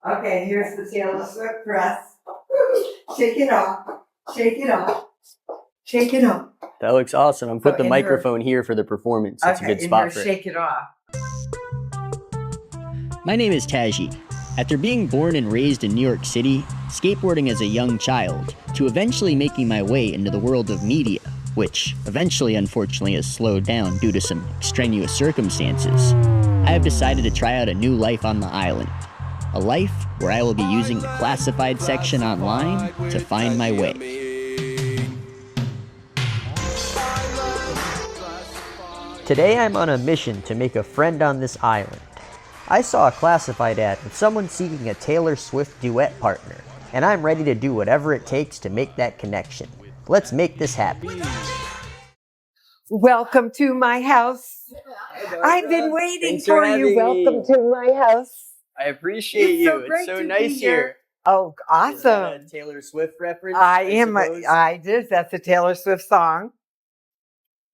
Okay, here's the Taylor Swift dress. Shake it off. Shake it off. Shake it off. That looks awesome. I'm put the in microphone here for the performance. That's a good spot for it. Shake it off. My name is Taji. After being born and raised in New York City, skateboarding as a young child, to eventually making my way into the world of media, which eventually unfortunately has slowed down due to some extraneous circumstances, I have decided to try out a new life on the island. A life where I will be using the classified section online to find my way. Today I'm on a mission to make a friend on this island. I saw a classified ad with someone seeking a Taylor Swift duet partner, and I'm ready to do whatever it takes to make that connection. Let's make this happen. Welcome to my house. I've been waiting for you. Welcome to my house. I appreciate you. It's so nice here. Oh, awesome. Is that a Taylor Swift reference? I did. That's a Taylor Swift song.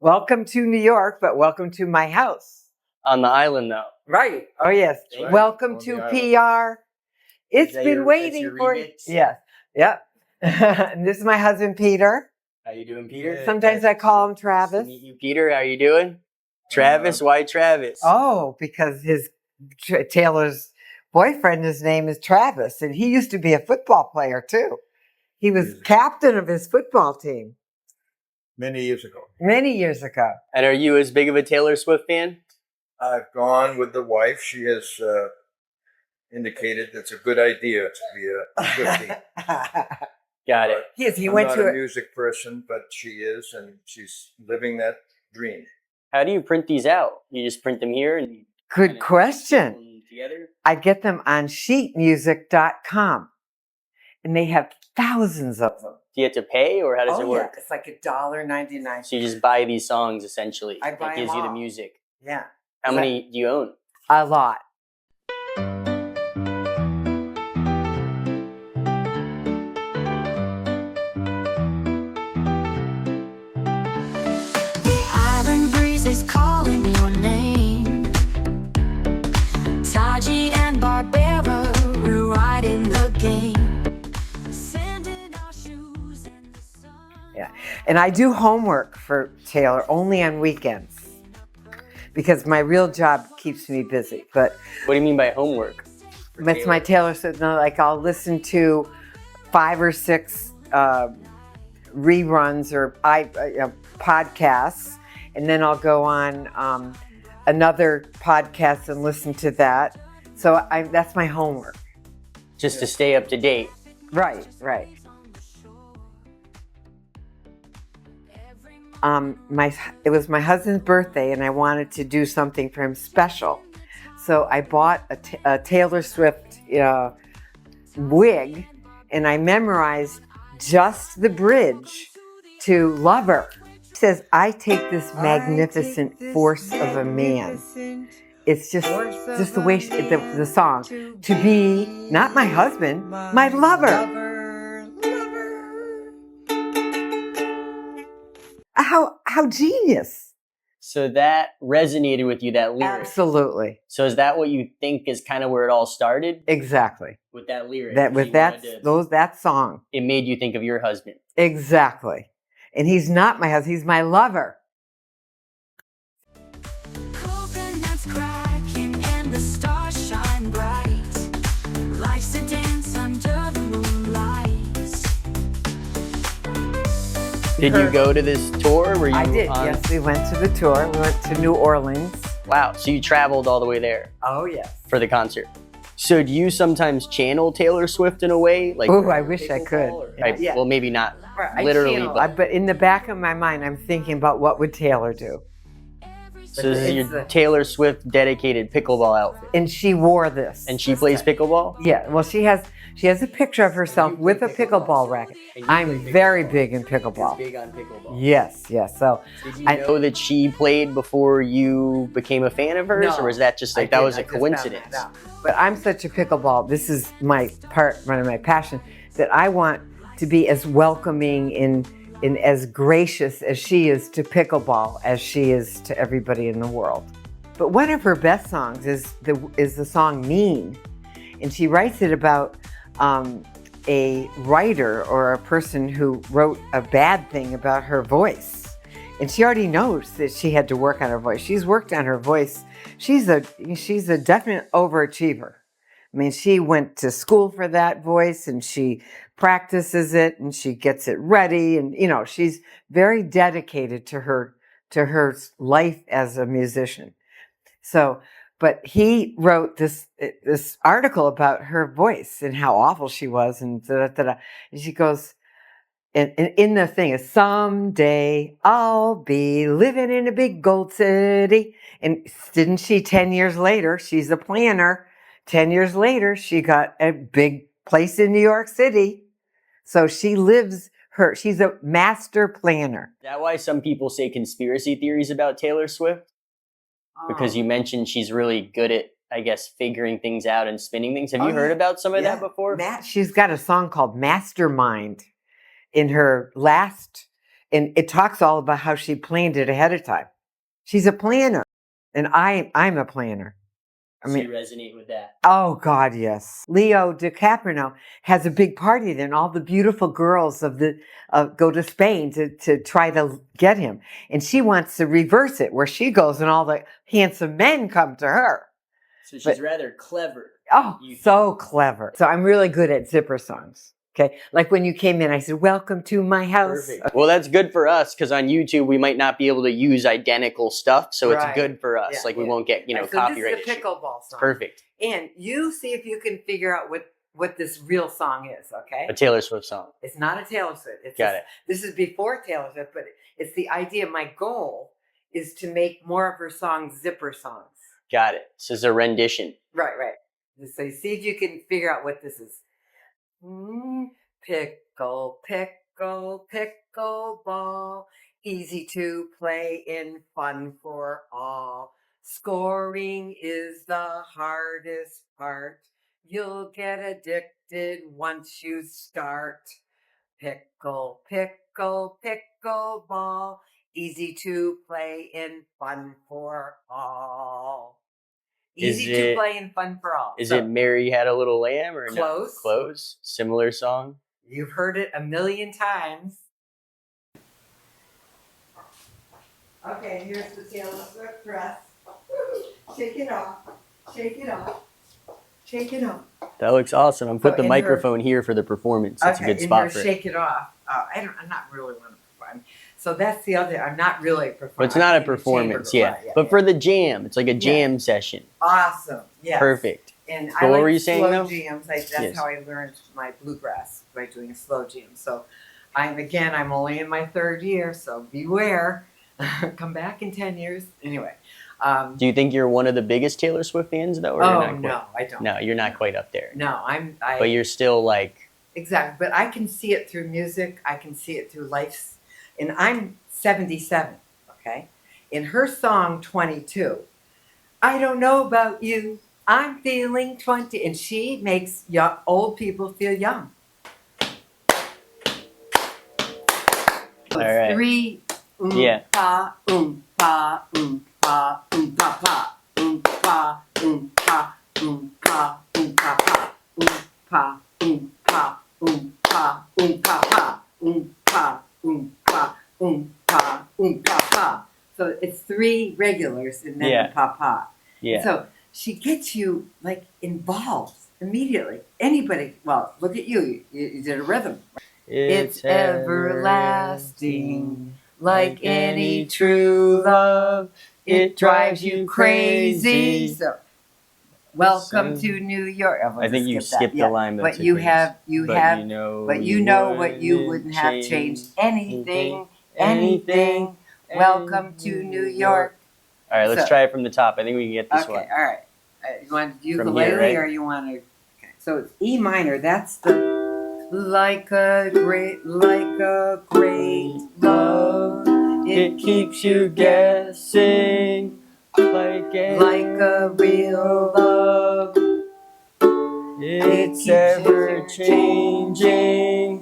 Welcome to New York, but welcome to my house. On the island, though. Right. Oh, yes. Right. Welcome to PR. It's been waiting for you. Yes. Yep. And this is my husband, Peter. How you doing, Peter? Sometimes I call him Travis. Nice to meet you, Peter. How you doing? Travis? Why Travis? Oh, because Taylor's boyfriend, his name is Travis, and he used to be a football player, too. He was captain of his football team. Many years ago. Many years ago. And are you as big of a Taylor Swift fan? I've gone with the wife. She has indicated that's a good idea to be a Swiftie. Got it. Yes, he I'm went not to a music person, but she is, and she's living that dream. How do you print these out? You just print them here? And Good question. put them together? I get them on sheetmusic.com, and they have thousands of them. Do you have to pay, or how does it work? Yeah. It's like $1.99. So you just buy these songs, essentially. I buy It gives them you the all. music. Yeah. How many do you own? A lot. The island breeze is calling your name. Taji and Barbara, we're riding the game. Sending our shoes in the sun. Yeah. And I do homework for Taylor only on weekends because my real job keeps me busy. But What do you mean by homework? it's my Taylor Swift. Like I'll listen to 5 or 6 reruns or podcasts, and then I'll go on another podcast and listen to that. So that's my homework. Just to stay up to date. Right. It was my husband's birthday, and I wanted to do something for him special. So I bought a Taylor Swift wig, and I memorized just the bridge to Lover. It says, I take this magnificent force of a man. It's just the way the song, to be not my husband, my lover. How genius. So that resonated with you, that lyric. Absolutely. So is that what you think is kind of where it all started? Exactly. With that lyric? That song. It made you think of your husband. Exactly. And he's not my husband, he's my lover. Coconuts cracking and the stars shine bright. Life's a dance under the moonlight. Did you go to this tour? Were you I did, on... yes. We went to the tour. We went to New Orleans. Wow, so you traveled all the way there Oh, yes. for the concert. So do you sometimes channel Taylor Swift in a way? Like, Oh, I wish I could. Yeah. Well, maybe not I literally, channel, but but in the back of my mind, I'm thinking about what would Taylor do. so this is it's your the- Taylor Swift dedicated pickleball outfit. And she wore this. And she this plays time. pickleball? Yeah, well, she has a picture of herself with a pickleball racket. I'm very big in pickleball. Big on pickleball. Yes. So Did you know that she played before you became a fan of hers? No, or was that just like, that was a coincidence? But I'm such a pickleball. This is one of my passion, that I want to be as welcoming and as gracious as she is to pickleball as she is to everybody in the world. But one of her best songs is the song "Mean," and she writes it about a writer or a person who wrote a bad thing about her voice. And she already knows that she had to work on her voice. She's worked on her voice. She's a definite overachiever. I mean, she went to school for that voice and she practices it and she gets it ready. And, you know, she's very dedicated to her life as a musician. So, but he wrote this article about her voice and how awful she was. And and she goes, and in the thing is, someday I'll be living in a big gold city. And didn't she, 10 years later, she's a planner. 10 years later, she got a big place in New York City. So she's a master planner. Is that why some people say conspiracy theories about Taylor Swift? Because you mentioned she's really good at, I guess, figuring things out and spinning things. Have you heard about some of that before? She's got a song called Mastermind in her last, and it talks all about how she planned it ahead of time. She's a planner, and I'm a planner. I mean, you resonate with that. Oh God, yes. Leo DiCaprio has a big party there, and all the beautiful girls of the go to Spain to try to get him, and she wants to reverse it, where she goes and all the handsome men come to her. So she's rather clever. Oh, so clever. So I'm really good at zipper songs. Okay, like when you came in, I said, "Welcome to my house." Perfect. Well, that's good for us because on YouTube we might not be able to use identical stuff, so it's good for us. We won't get copyright. So this is a pickleball song. Perfect. And you see if you can figure out what this real song is. Okay, a Taylor Swift song. It's not a Taylor Swift. Got it. This is before Taylor Swift, but it's the idea. My goal is to make more of her songs zipper songs. Got it. This is a rendition. Right. So see if you can figure out what this is. Pickle, pickle, pickle ball, easy to play in, fun for all. Scoring is the hardest part. You'll get addicted once you start. Pickle, pickle, pickle ball, easy to play in, fun for all. Easy to play and fun for all. Is it Mary Had a Little Lamb or close? No? Close. Similar song. You've heard it a million times. Okay, here's the Taylor Swift dress. Shake it off. Shake it off. Shake it off. That looks awesome. I'm put the microphone here for the performance. That's a good spot for it. Shake it off. I'm not really one to perform. So that's the other. I'm not really performing. But it's not a performance, but for the jam, it's like a jam session. Awesome. Yeah. Perfect. And so what were you saying slow jams. That's how I learned my bluegrass, by doing a slow jam. So I'm only in my 3rd year, so beware. Come back in 10 years. Anyway. Do you think you're one of the biggest Taylor Swift fans, though? Or you're not no, I don't. No, you're not quite up there. No, but you're still like... Exactly. But I can see it through music. I can see it through life. And I'm 77, okay? In her song, 22, I don't know about you, I'm feeling 20. And she makes old people feel young. All right. 3, pa, pa, pa, pa, pa, pa, pa, pa, pa, pa, pa, pa, pa. So it's 3 regulars and then pa pa. Yeah. So she gets you like involved immediately. Anybody? Well, look at you. You did a rhythm. It's everlasting, like any true love. It drives you crazy. So, welcome to New York. I think you skipped the line. But you know what you wouldn't have changed anything. Welcome to New York. All right, let's try it from the top. I think we can get this one. Okay, all right. You want ukulele or you want to? Okay. So it's E minor. That's the like a great love. It keeps you guessing like a real love. It's ever changing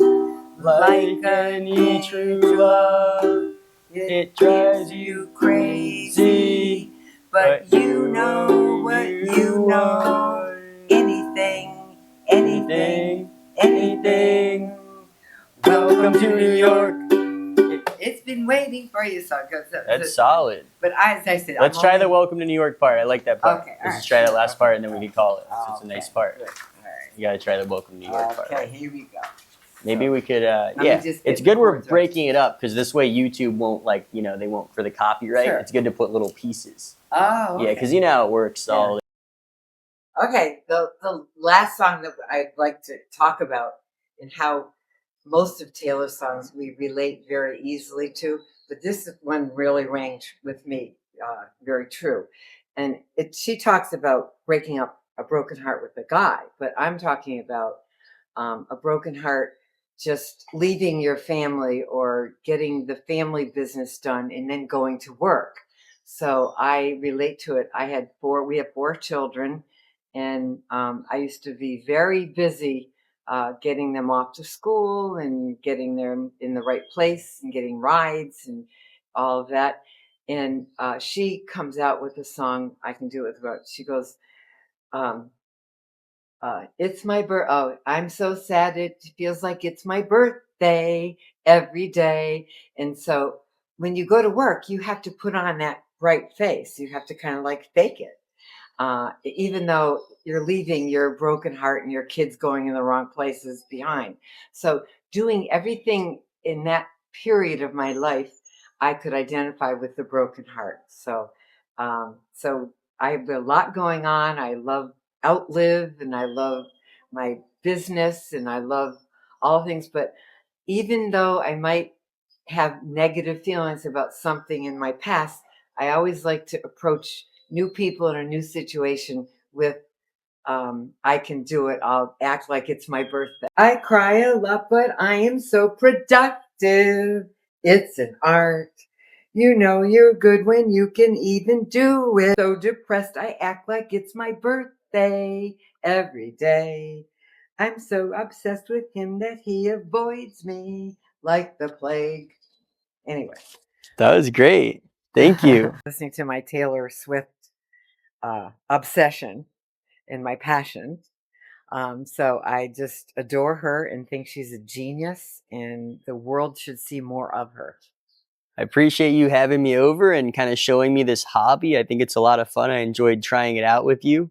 like any true love. It drives you crazy, but you know what you know. Anything anything. Welcome to New York. It's been waiting for you, so That's solid. But as I said, Let's try the welcome to New York part. I like that part. Okay, Let's all just try right. that last part and then we can call it. It's a Okay, nice part. good. All right. You gotta try the welcome to New York part. Okay, Right? here we go. Maybe we could, me yeah. just It's get good the we're chords right. breaking it up because this way YouTube won't they won't for the copyright. Sure. It's good to put little pieces. Oh, Yeah, because you know how it works. All Okay, the last song that I'd like to talk about and how most of Taylor's songs we relate very easily to, but this one really rang with me very true. And she talks about breaking up a broken heart with a guy, but I'm talking about a broken heart just leaving your family or getting the family business done and then going to work. So I relate to it. We have 4 children. And I used to be very busy getting them off to school and getting them in the right place and getting rides and all of that. And she comes out with a song, I can do it with, she goes, it's my I'm so sad it feels like it's my birthday every day. And so when you go to work, you have to put on that bright face. You have to kind of like fake it. Even though you're leaving your broken heart and your kids going in the wrong places behind. So doing everything in that period of my life, I could identify with the broken heart. So I have a lot going on. I love Outlive and I love my business and I love all things. But even though I might have negative feelings about something in my past, I always like to approach new people in a new situation with I can do it. I'll act like it's my birthday. I cry a lot, but I am so productive. It's an art. You know you're good when you can even do it. So depressed, I act like it's my birthday every day. I'm so obsessed with him that he avoids me like the plague. Anyway. that was great. Thank you. Listening to my Taylor Swift obsession and my passion. So I just adore her and think she's a genius and the world should see more of her. I appreciate you having me over and kind of showing me this hobby. I think it's a lot of fun. I enjoyed trying it out with you.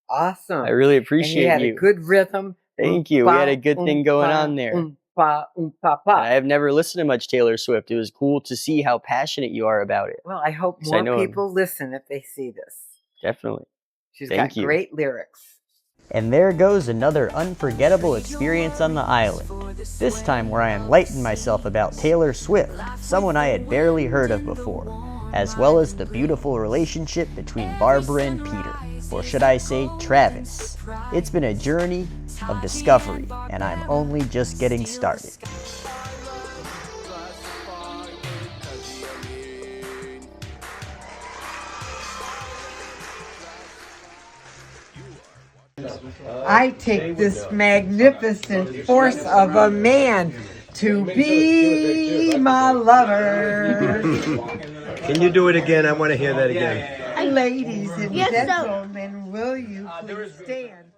Awesome. I really appreciate and you. Had a good rhythm. Thank you. We had a good thing going on there. And I have never listened to much Taylor Swift. It was cool to see how passionate you are about it. Well, I hope more people listen if they see this. Definitely. She's got great lyrics. And there goes another unforgettable experience on the island. This time where I enlightened myself about Taylor Swift, someone I had barely heard of before, as well as the beautiful relationship between Barbara and Peter, or should I say Travis. It's been a journey of discovery, and I'm only just getting started. I take this magnificent force of a man to be my lover. Can you do it again? I want to hear that again. Ladies and gentlemen, will you please stand?